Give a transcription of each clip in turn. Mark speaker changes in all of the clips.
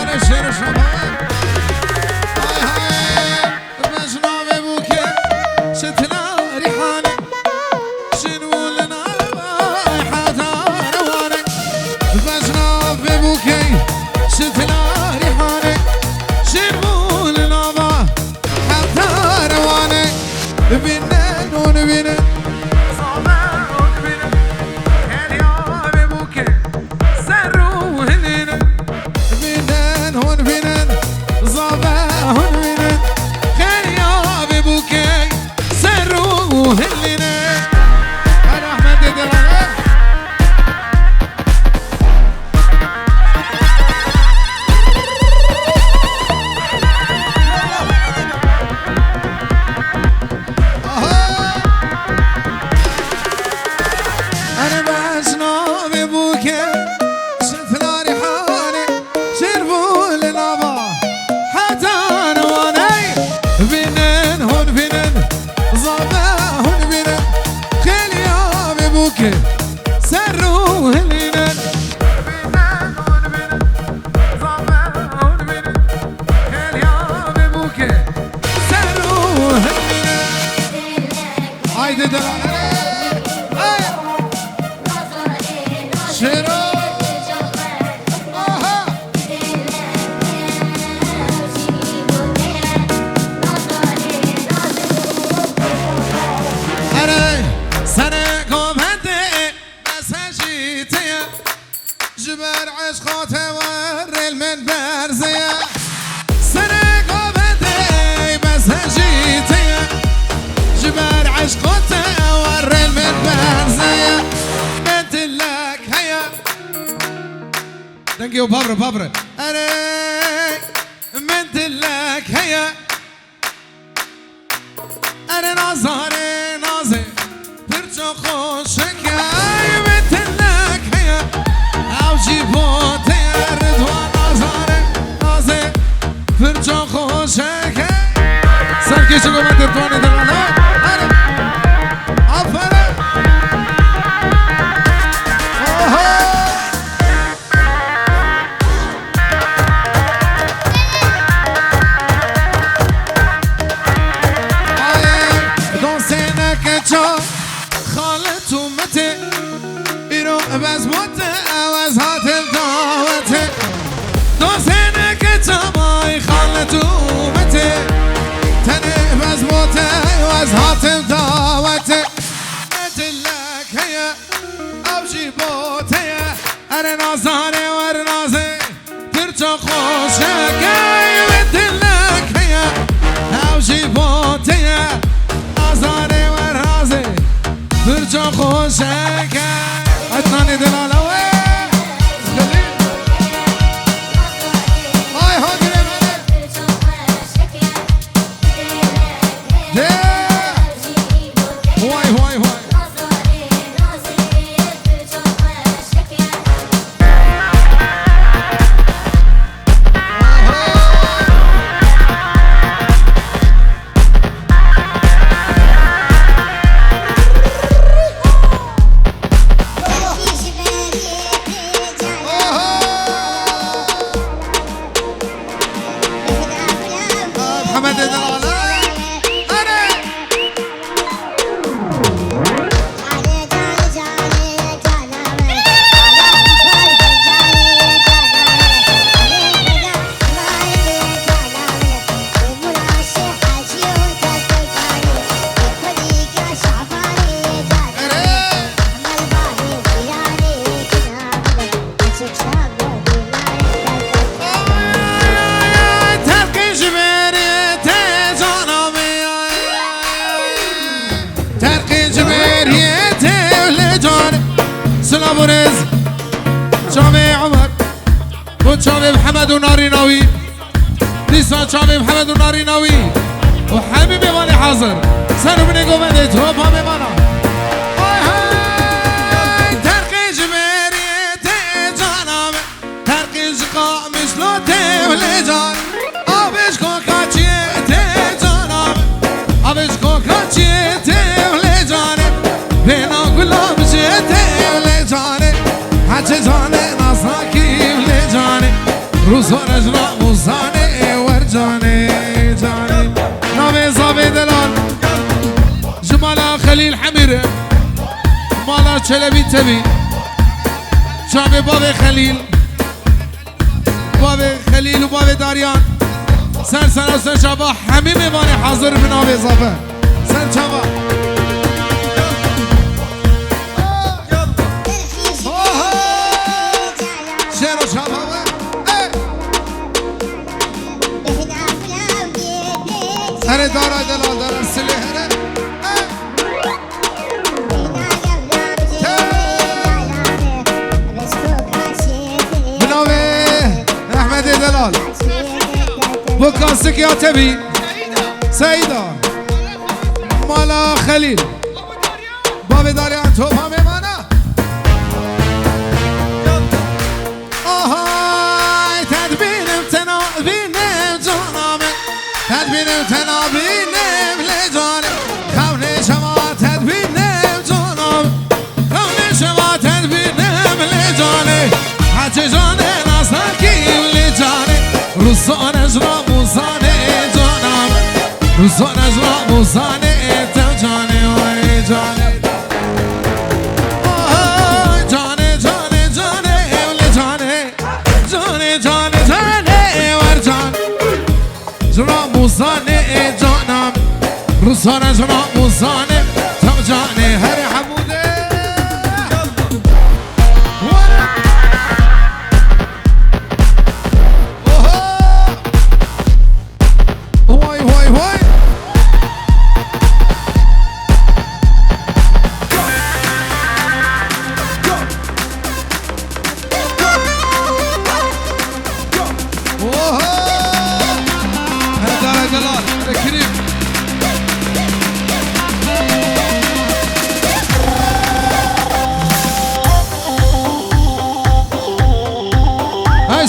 Speaker 1: انا شير شباب هاي هاي مجنون بوكي شتنا ريحاني شنو لنا حدا رواني مجنون بوكي شتنا ريحاني شنو لنا حدا رواني بينن ونبينن جبر عشقاته ورل من برزيه سنه قابته بس هجيته جبر عشقاته ورل من برزيه انت لك هيا ثانك يو بابر انا منت لك هيا انا نازي برجو خوشك جيبوت يا رضوان نازي فرجا خوشك سركي شكو من درتواني دلانا عفرة دونسينك جا خالت ومتي إيرو بس موتي از هاتم دعوته دوزنك تماي خالتو متي تنه بز موته از هاتم دعوته ندلك هيا او جيبوته ار نازاني ور نازي ترجع خوشك ندلك هيا او جيبوته نازاني ور نازي ترجع خوشك اتناني دلالا شامي عمر وشامي محمد وناري ناوي لسه شامي محمد وناري ناوي وحبيبي ماني حاضر سنو بني قومني توبا بمانا هاي هاي ترقي جبيري تيجانا ترقي جقا مثلو تيوليجان أبيش كوكاتشي تيجانا أبيش كوكاتشي تيوليجان بينا كلهم شي تيوليجان روزان اجرا موزانه ورجانه جانه نامي زابي دلال جمالا خليل حميره مالا چلبی تبی جامع باب خلیل باب خلیل و باب داریان سر سر سر شبا همه میوانه حاضر بنا به اضافه سر شبا شعر و شبا هره دارا دلال دارا سلی هره دلال بو کاسک یا تبی سیدا مالا خلیل باب داریان تو پا میمانا آهای تدبیرم تنابینم جانامه تدبیرم تنابینم لجانم خون شما تدبیرم جانم خون شما تدبیرم لجانه حج جانه ناساکیم لجانه روزان اجرا موزانه جانم روزان اجرا موزانه تو جانه وای جانه جانه جانه جانه ولی جانه جانه جانه جانه ور جان اجرا موزانه جانم روزان اجرا موزانه تو جانه هر حموده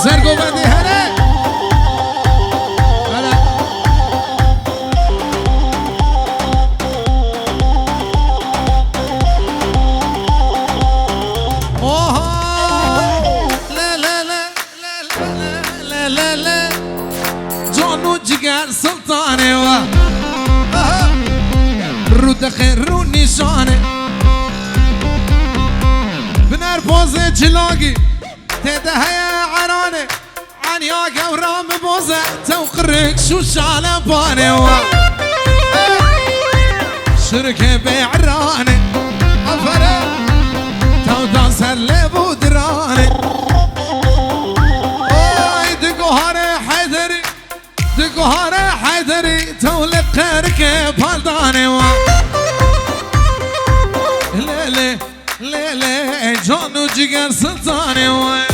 Speaker 1: سرگو بندی هره هره لا لا لا لا لا لا جانو جگر سلطانه و رو دخل رو نشانه بنر بازه چلاگی تده عرانه عنيا قورام بوزة توقرك شو شالبانه شركة بعرانه أفره تو دانسر لبو درانه دقوهاره حيدري دقوهاره حيدري تولق قرك بالدانه ليلي ليلي جانو جگر سلطانه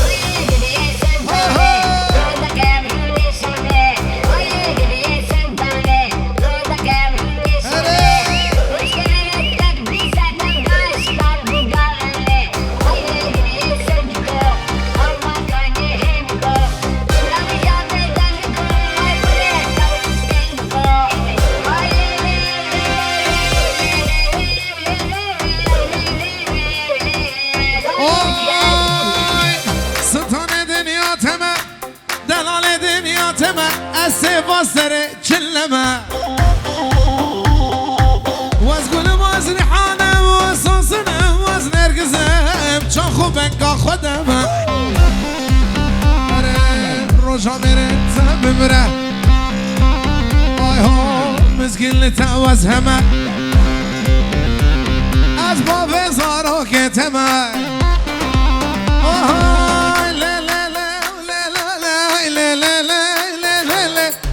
Speaker 1: سر كلمة وازقول وازن حانة وصوصنا وازن ارقزم شاخو بنقا خدمة روجا ميرت بمره آي هو مسكين لتعوز همه از باب زارو كتمه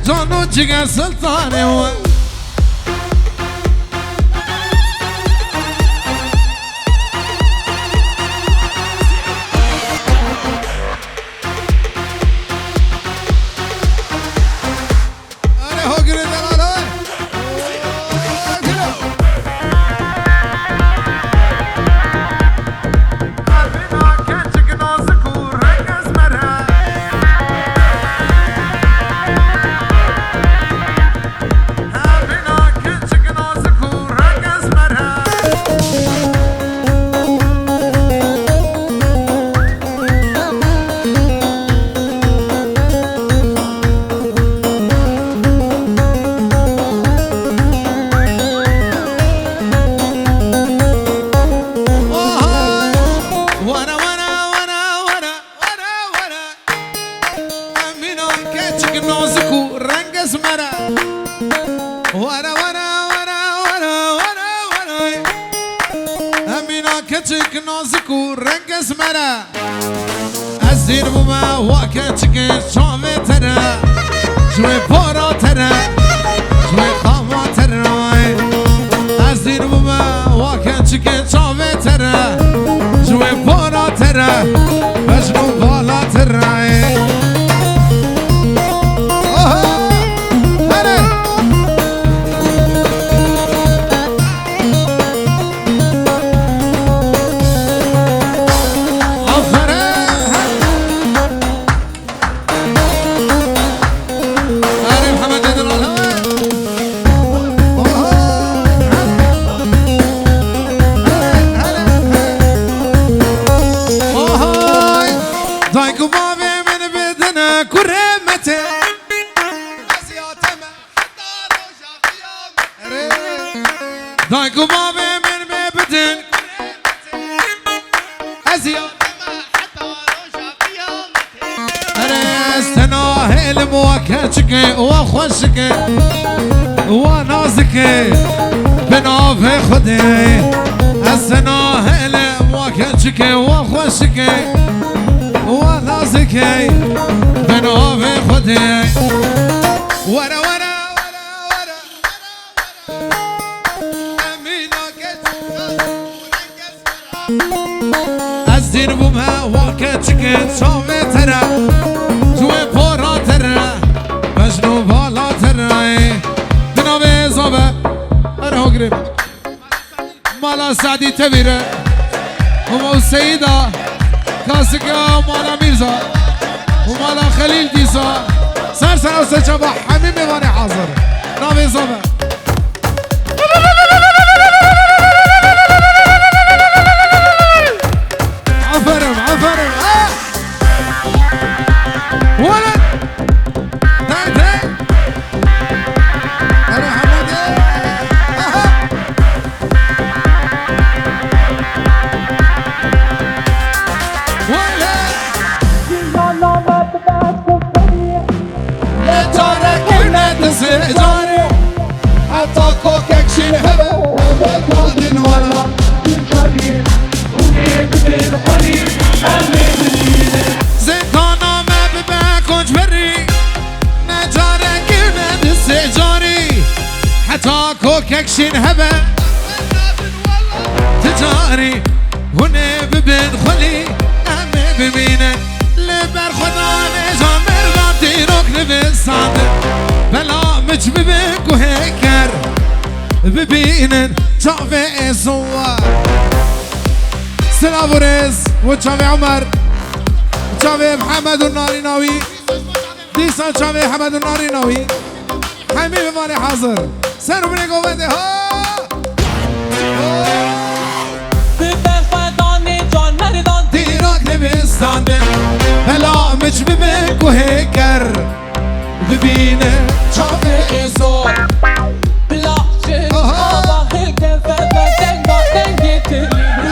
Speaker 1: جانو جگر سلطانه چک نازک و رنگ اسمره از زیر بومه واکه چکه شامه تره جوی پارا تره جوی خاما تره از زیر بومه واکه چکه شامه تره جوی پارا تره بجنو بالا تره دايكو بابي من بيبتن أزياد حتى روشا قيامتي أرستنا المواكشكي وخوشكي ونازكي بنافي خدي أرستنا المواكشكي وخوشكي ونازكي بنافي خدي ورا ورا از دیر بومه واکه چکه شامه تره جوی پارا تره بجنو بالا تره بنابه ازابه اره ها گریم مالا سعدی تبیره ومو سیدا کاسکه مالا میرزا ومالا خلیل دیسا سر سر و سچبا همین میوانی حاضر نابه ازابه ولد داي داي أنا حمد ولد لا ترك الناس جاري حتى كوكك شين هبه قادن ولا الكريم ونيت بالحليب زيتانا ما بباكوش بري نجارك ندس جاري حتى كوكك شين هبه تجاري هنا ببن خلي أمي ببينه لبر خدا نجام مرغاتي ركن بالصادق بلا مش ببك وهيكر ببينن شافي صور سلام ورز وشافي عمر شافي محمد الناري ناوي ديسان شافي محمد الناري ناوي حميد مالي حاضر سنو بني قوته ها ديراك نبستان هلا مش ببك وهيكر ببينه شافي صور بلا شيء الله الكفة تنقى تنقى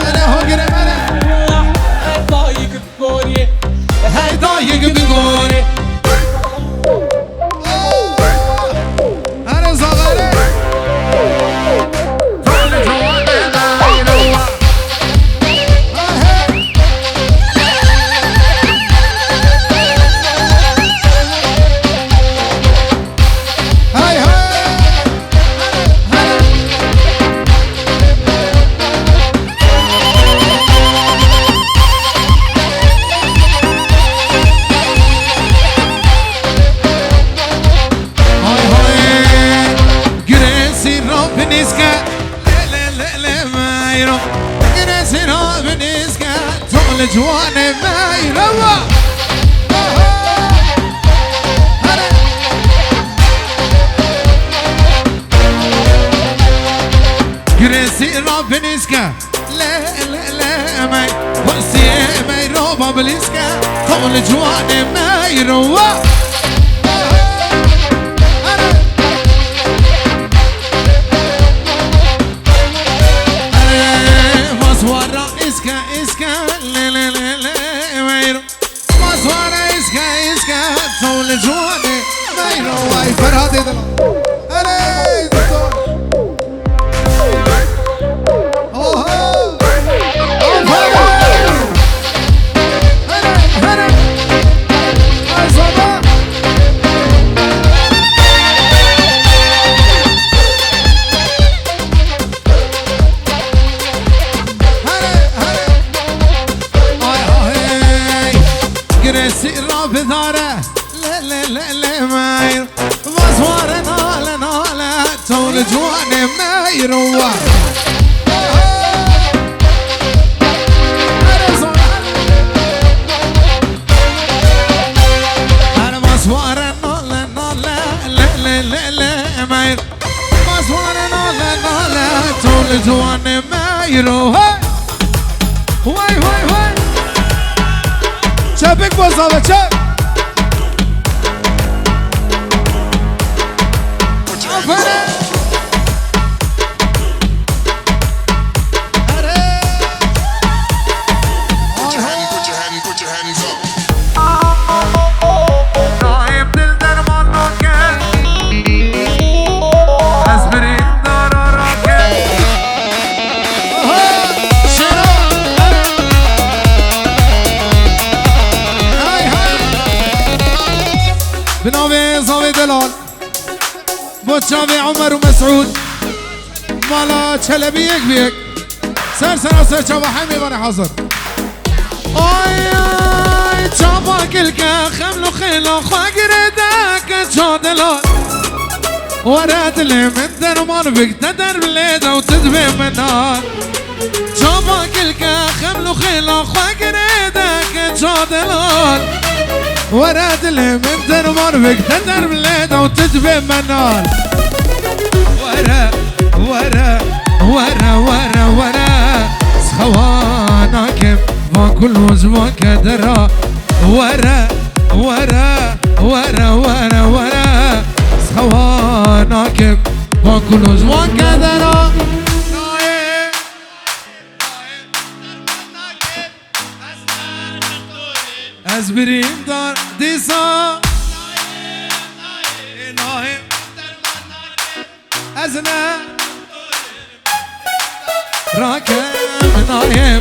Speaker 1: أنا هو قرب أنا هيضايق بقولي هيضايق بقولي أنا صغيري جواني ما يروى جريسي رابنسكا لا لا لا ما وسي ما يروى بلسكا طول جواني ما يروى مصورة اسكا اسكا لا لا لا لا ما يروى مصورة اسكا اسكا طول جواني ما يروى فرهادي دلو سيرا بداره لا لا لا لا ماير مزوار نالا نالا تول جواني ماير انا مزوار نالا نالا لا لا لا لا ماير مزوار نالا نالا تول جواني ماير واي واي واي شابك بوزابة شاب بنوبي زاوي دلال بوتشافي عمر ومسعود مالا تشلبيك بيك سر سر سر شابا حمي باني حاضر اي اي شابا كلكا خملو خيلو خاقردك تشا دلال ورات اللي من درمان بك تدر بليدة وتدبي منار شابا كلكا خملو خيلو خاقردك تشا دلال وراد اللي من درمان بك تدر بليدة وتدبي منار ورا ورا ورا ورا ورا سخواناكم وكل وزوك درا ورا ورا ورا ورا ورا سخواناكم وكل وزوك درا أزبرين دار ديسا أزنا راكب نايم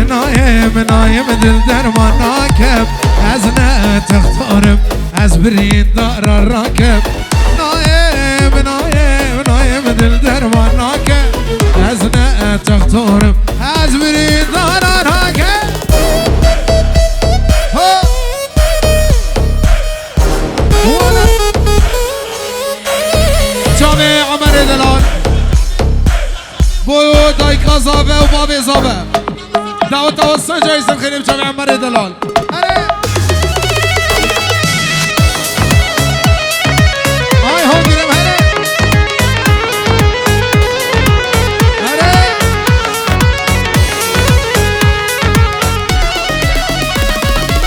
Speaker 1: نايم نايم دل درمان راكب أزنا تختارم أزبرين دار الراكب نايم نايم نايم دل درمان راكب أزنا تختارم أزبرين دار الراكب جامع عمر دلال بو دايكا زابه وبابي زابه دعوة توسط جايز الخير بجامع عمر دلال هاي هون قرم هلا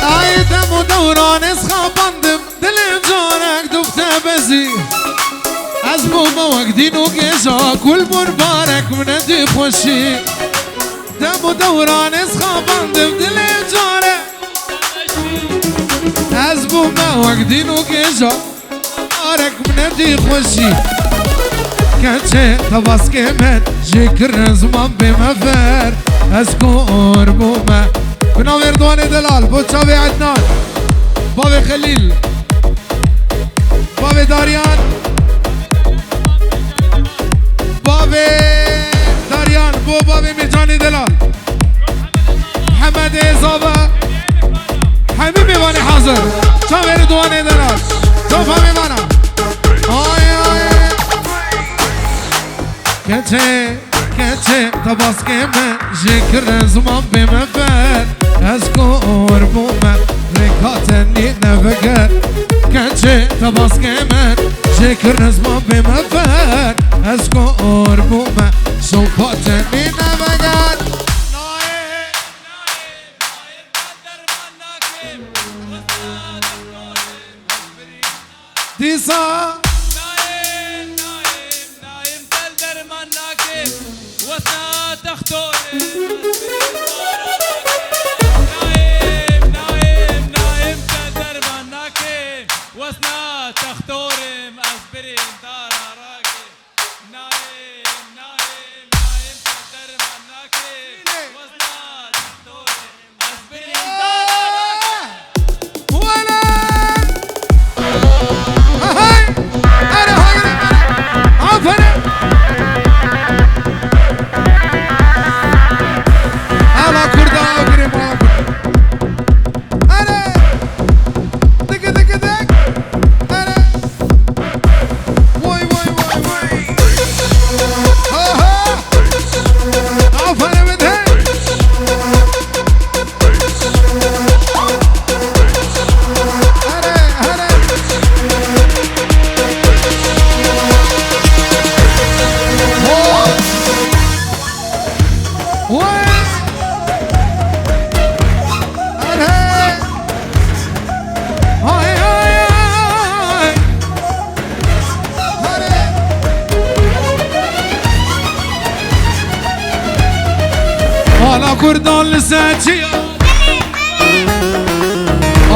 Speaker 1: هاي دم ودوران اسخابندم دل جارك دفته بزي از بوما وقدين وقيشا كل مبارك من دي خوشي دم ودوران اسخابان دم دل جاره از بوما وقدين وقيشا مبارك من دي خوشي كانشي تباسكي من جيكر زمان بمفر اسكور بوما بناوير دواني دلال بوتشافي عدنان بابي خليل بابي داريان بابي داريان بو بابي ميجاني دلال محمد إصابة حبيبي واني حاضر شاوير دواني دلال شوف همي مانا آي آي كتشي كتشي تباسكي من جيكر زمان بمفر اسكور بوما ركاتني نفكر كتشي تباسكي من جيكر زمان بمفر اسكور بوما شوفاتني نفكر ديسا
Speaker 2: نايم نايم نايم تلدر مناكب وثنا تختور نايم نايم نايم تلدر مناكب وثنا تختور أسبرين دار راكب نايم نايم نايم تلدر مناكب وثنا تختور أسبرين دار راكب
Speaker 1: ولا هاي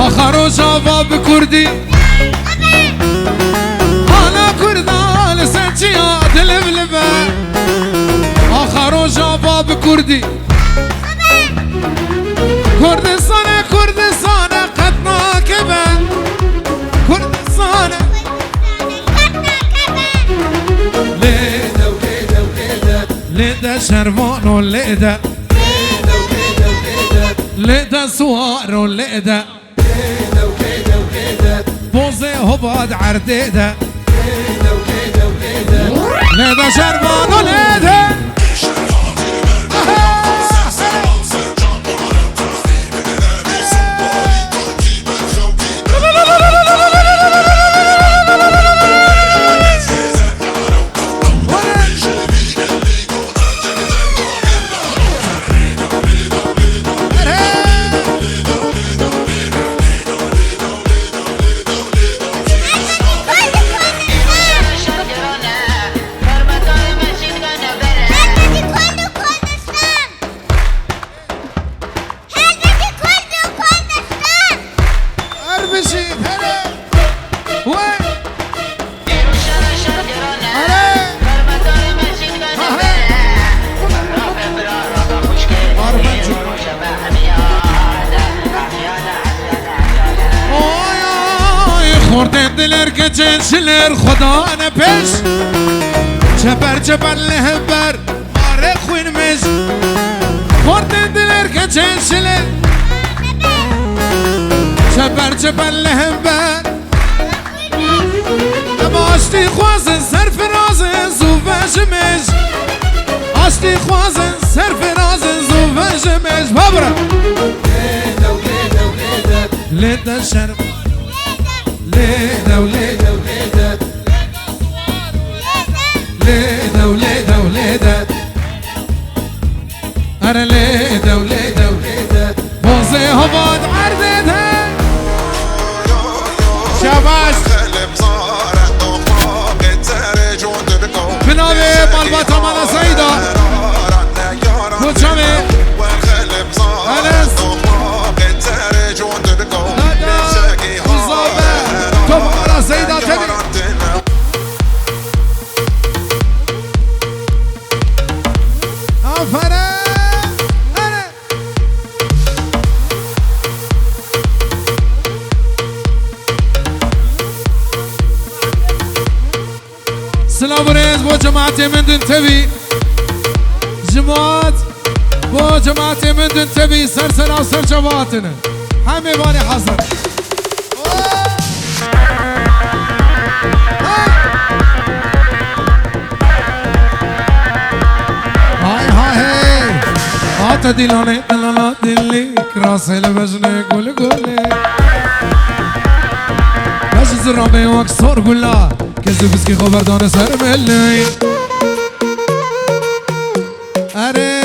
Speaker 1: آخر جواب كردي أنا كردان سنتيا دلبلبة آخر جواب كردي كردستان كردستان قدنا كبا كردستان ليدا وليدا وليدا ليدا شربان وليدا ليدا وليدا وليدا ليدا سوار وليدا ليدا وليدا وليدا بوزي هباد عرديدا ليدا وليدا وليدا ليدا شربان وليدا شلر خدا انا پیش جبر جبر لهبر ماره خوین مش خورد دلر که چند شلر جبر جبر لهبر اما اشتی خوازن سر فرازن زوفش مش اشتی خوازن سر فرازن زوفش مش بابرا لیدا ولیدا ولیدا لیدا شرم لیدا ولیدا ولیدا ليدا وليدا وليدا أنا ليدا وليدا وليدا بوزي هباد عردتها شاباش بنابي بالباتا مالا سيدا كوتشامي أنس نادا وزابة توب مالا سيدا تبي سلام بريز بو جماعتي من دون تبي جماعت بو جماعتي من دون تبي سرسنا وسر جواتنا حمي باني حصر هاي هاي هاتا دلاني دلالا دلي كراسي لبجني قولي قولي بجز الربي واكسور قولا كذب بسكي خبردان سر ملي أري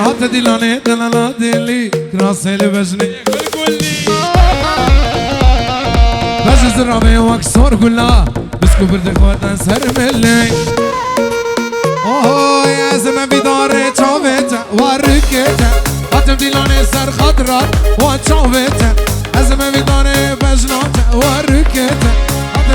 Speaker 1: هات دلاني دلالا دلي كراسي لبجني بجز الربي واكسور قولا بسكو برد خبردان سر ملي اوه يا زمان بداري چاوتا وركتا هاتم دلاني سر خضرات وچاوتا زمان بداري بجناتا وركتا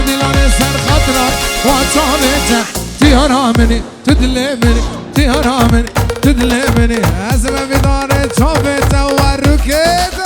Speaker 1: دلاني سر خطرك وطالته تهرامني تدلمني تهرامني تدلمني أزمة بداري شوفته وركيته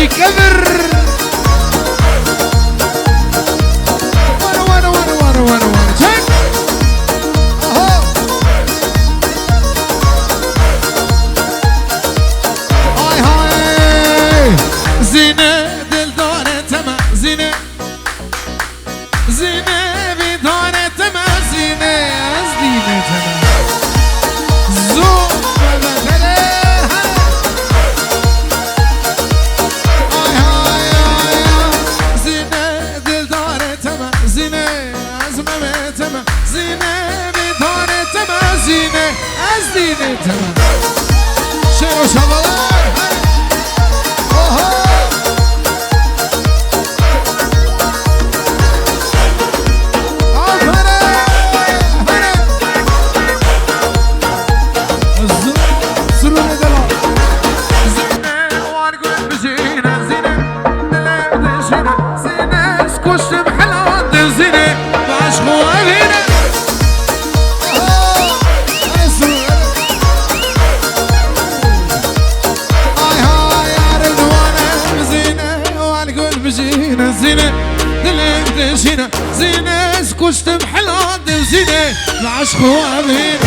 Speaker 1: كبر وانا وانا وانا وانا وانا وانا زينة بدارة تما زينة زينة تما زوم بدلة زينة بدارة تما زينة أزمة تما زينة بدارة تما زينة زينة تما شنو شغلة زينة سكوشت بحلاد وزينة العشق وامينة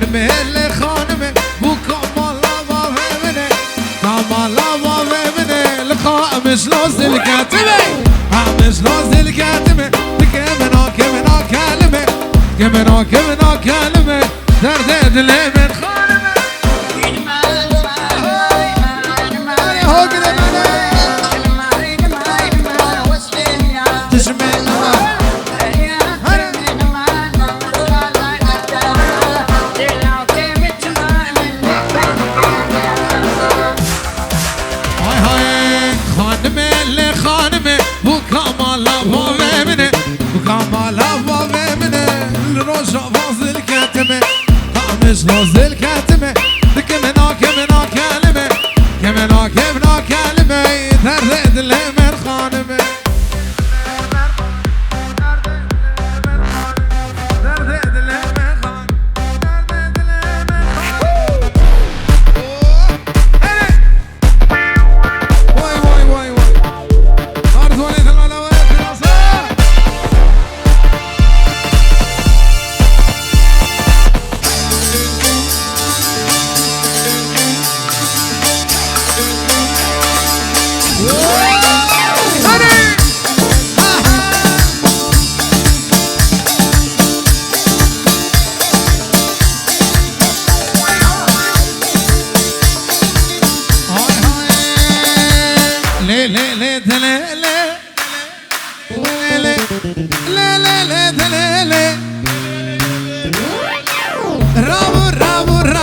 Speaker 1: خانمه اللي خانمه بو كمالا بابه منه كمالا بابه منه لقاء مش لوز الكاتمه مش لوز الكاتمه كمنا كلمه كمنا كلمه درد دل من خانمه هو كده مش لوز الكاتمه كمنا كلمه كمنا كلمه درد دل من خانمه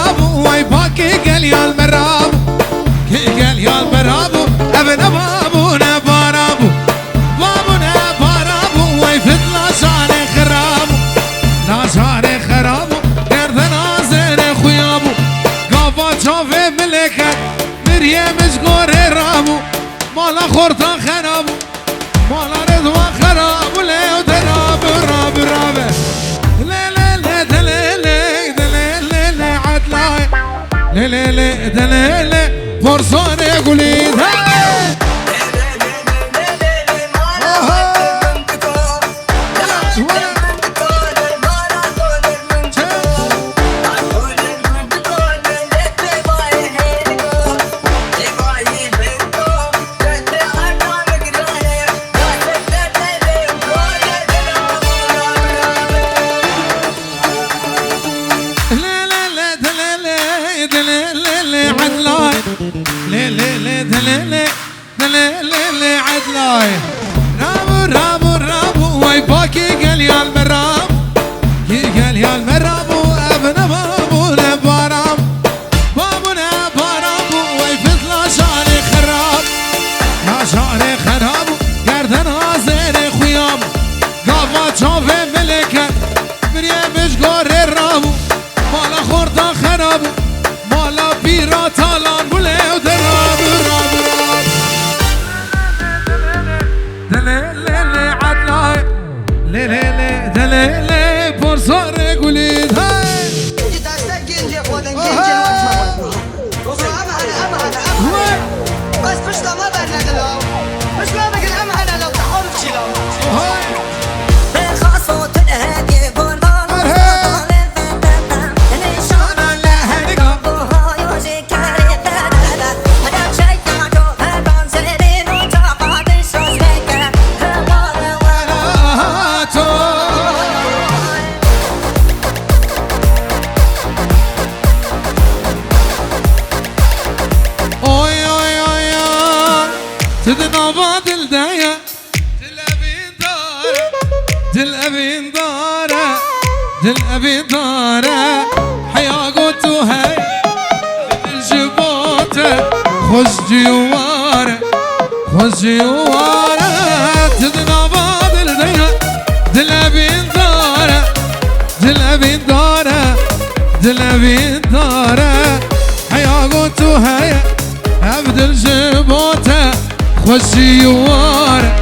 Speaker 1: رابو واي باكي قال يا المرابو قال يا المرابو ابن بابونا بارابو واي فت لا شاري خرابو قرد نازر خويابو قافا شوفي ملكت مريم شغور رابو مالا خورتا خرابو مالا رضوان خرابو ليو درابو رابو ليلي دليلي فرصاني قولي ليلي عدلاي رابو واي باكي قال يا المرابو قال يا المرابو ابن بابونا بارابو واي فضلا شاري خرابو قرد نازر خويابو قافا شوفي ملكة مريم شغور الرابو مالا خورتا خرابو مالا بيرا تالان بوليو درابو ليلي فرصاني قولي هاي
Speaker 3: بس مش لما بقنا لو مش لما بقنا امهنا لو تحاول تشيلهم خاصة الهدي بردان
Speaker 1: سيدنا بادل دايا دل أبي دارة حيا قوتو هاي الجبوتة خش جوارة سيدنا بادل دايا دل أبي دارة حيا قوتو هاي عبد الجبوتة خش جوارة